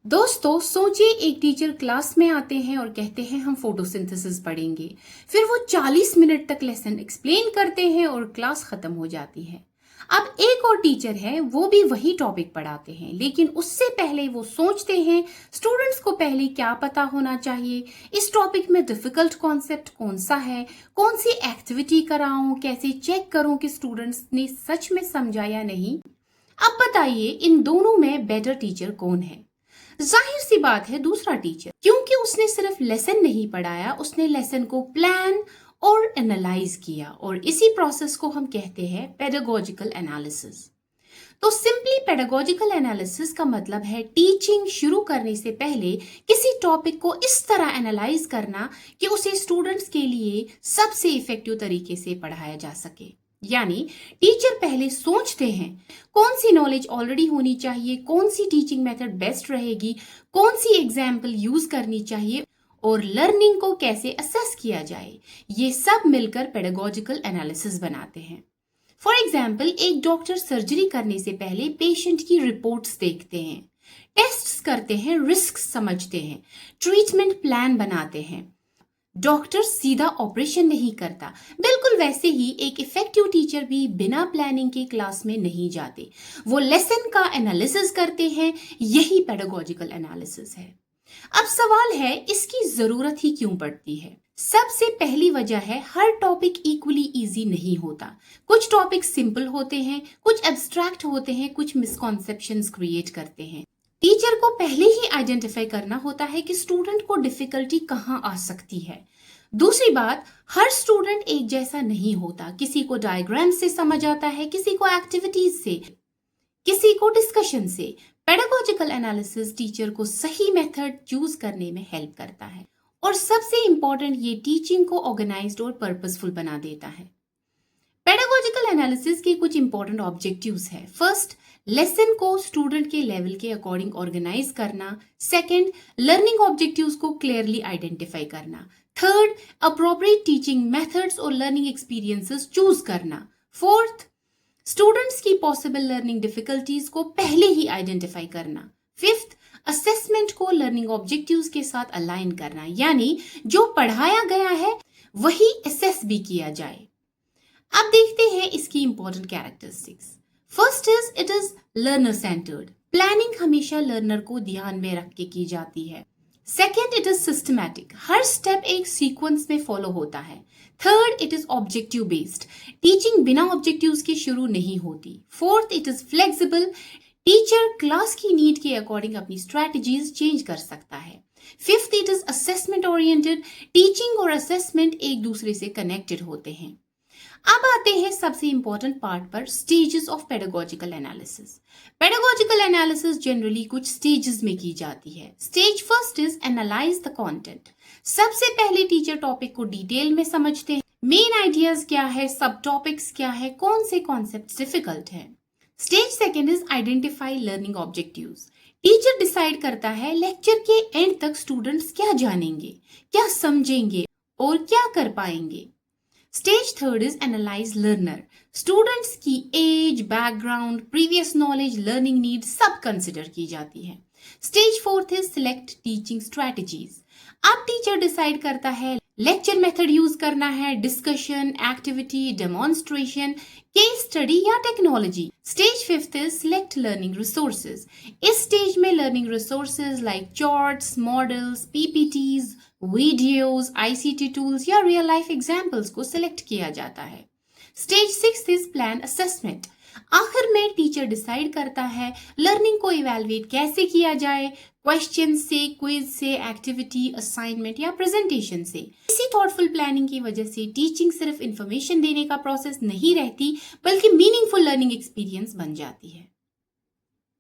दोस्तों सोचिए एक टीचर क्लास में आते हैं और कहते हैं हम फोटोसिंथेसिस पढ़ेंगे। फिर वो 40 मिनट तक लेसन एक्सप्लेन करते हैं और क्लास खत्म हो जाती है। अब एक और टीचर है, वो भी वही टॉपिक पढ़ाते हैं, लेकिन उससे पहले वो सोचते हैं स्टूडेंट्स को पहले क्या पता होना चाहिए, इस टॉपिक में डिफिकल्ट कॉन्सेप्ट कौन सा है, कौन सी एक्टिविटी कराऊं, कैसे चेक करूं कि स्टूडेंट्स ने सच में समझा या नहीं। अब बताइए इन दोनों में बेटर टीचर कौन है? जाहिर सी बात है दूसरा टीचर, क्योंकि उसने सिर्फ लेसन नहीं पढ़ाया, उसने लेसन को प्लान और एनालाइज किया, और इसी प्रोसेस को हम कहते हैं पेडागोजिकल एनालिसिस। तो सिंपली पेडागोजिकल एनालिसिस का मतलब है टीचिंग शुरू करने से पहले किसी टॉपिक को इस तरह एनालाइज करना कि उसे स्टूडेंट्स के लिए सबसे इफेक्टिव तरीके से पढ़ाया जा सके। यानी टीचर पहले सोचते हैं कौन सी नॉलेज ऑलरेडी होनी चाहिए, कौन सी टीचिंग मेथड बेस्ट रहेगी, कौन सी एग्जाम्पल यूज करनी चाहिए और लर्निंग को कैसे असेस किया जाए। ये सब मिलकर पेडागोजिकल एनालिसिस बनाते हैं। फॉर एग्जाम्पल, एक डॉक्टर सर्जरी करने से पहले पेशेंट की रिपोर्ट्स देखते हैं, टेस्ट्स करते हैं, रिस्क समझते हैं, ट्रीटमेंट प्लान बनाते हैं। डॉक्टर सीधा ऑपरेशन नहीं करता। बिल्कुल वैसे ही एक इफेक्टिव टीचर भी बिना प्लानिंग के क्लास में नहीं जाते, वो लेसन का एनालिसिस करते हैं। यही पेडागोजिकल एनालिसिस है। अब सवाल है इसकी जरूरत ही क्यों पड़ती है? सबसे पहली वजह है हर टॉपिक इक्वली इजी नहीं होता। कुछ टॉपिक सिंपल होते हैं, कुछ एब्स्ट्रैक्ट होते हैं, कुछ मिसकॉन्सेप्शंस क्रिएट करते हैं। टीचर को पहले ही आइडेंटिफाई करना होता है कि स्टूडेंट को डिफिकल्टी कहाँ आ सकती है। दूसरी बात, हर स्टूडेंट एक जैसा नहीं होता। किसी को डायग्राम से समझ आता है, किसी को एक्टिविटीज से, किसी को डिस्कशन से। पेडागोजिकल एनालिसिस टीचर को सही मेथड चूज करने में हेल्प करता है, और सबसे इंपॉर्टेंट, ये टीचिंग को ऑर्गेनाइज्ड और पर्पसफुल बना देता है। पेडागोजिकल एनालिसिस के कुछ इंपॉर्टेंट ऑब्जेक्टिव्स है। फर्स्ट, लेसन को स्टूडेंट के लेवल के अकॉर्डिंग ऑर्गेनाइज करना। सेकंड, लर्निंग ऑब्जेक्टिव्स को क्लियरली आइडेंटिफाई करना। थर्ड, अप्रोप्रिएट टीचिंग मेथड्स और लर्निंग एक्सपीरियंसेस चूज करना। फोर्थ, स्टूडेंट्स की पॉसिबल लर्निंग डिफिकल्टीज को पहले ही आइडेंटिफाई करना। फिफ्थ, असेसमेंट को लर्निंग ऑब्जेक्टिव्स के साथ अलाइन करना, यानी जो पढ़ाया गया है वही असेस भी किया जाए। अब देखते हैं इसकी important characteristics. First is it is learner centred. Planning हमेशा लर्नर को ध्यान में रख के की जाती है। Second, it is systematic. Her step एक सीक्वेंस में फॉलो होता है। Third, it is objective based. Teaching बिना ऑब्जेक्टिव्स के शुरू नहीं होती। Fourth, it is flexible. Teacher class की नीड के अकॉर्डिंग अपनी स्ट्रैटेजीज चेंज कर सकता है। Fifth, it is assessment oriented. Teaching और असेसमेंट एक दूसरे से कनेक्टेड होते हैं। अब आते हैं सबसे इंपॉर्टेंट पार्ट पर, stages of pedagogical analysis. Pedagogical analysis generally कुछ स्टेजेस में की जाती है। Stage first is analyse the content. सबसे पहले टीचर टॉपिक को डिटेल में समझते हैं, मेन आइडियाज क्या है, सब टॉपिक्स क्या है, कौन से कॉन्सेप्ट डिफिकल्ट है। Stage second is identify learning objectives. Teacher decide करता है लेक्चर के एंड तक स्टूडेंट्स क्या जानेंगे, क्या समझेंगे और क्या कर पाएंगे। Stage third is analyse learner. Students की age, background, previous knowledge, learning need सब कंसिडर की जाती है। Stage fourth is select teaching strategies. अब टीचर डिसाइड करता है लेक्चर मेथड यूज करना है, discussion, activity, demonstration, case study या technology. Stage fifth is select learning resources. इस स्टेज में learning resources like charts, models, PPTs, videos, ICT tools या real life examples को सिलेक्ट किया जाता है। Stage six is plan assessment. आखिर में टीचर डिसाइड करता है लर्निंग को इवैल्यूएट कैसे किया जाए, क्वेश्चन से, क्विज से, एक्टिविटी, असाइनमेंट या प्रेजेंटेशन से। इसी थॉटफुल प्लानिंग की वजह से टीचिंग सिर्फ इंफॉर्मेशन देने का प्रोसेस नहीं रहती, बल्कि मीनिंगफुल लर्निंग एक्सपीरियंस बन जाती है।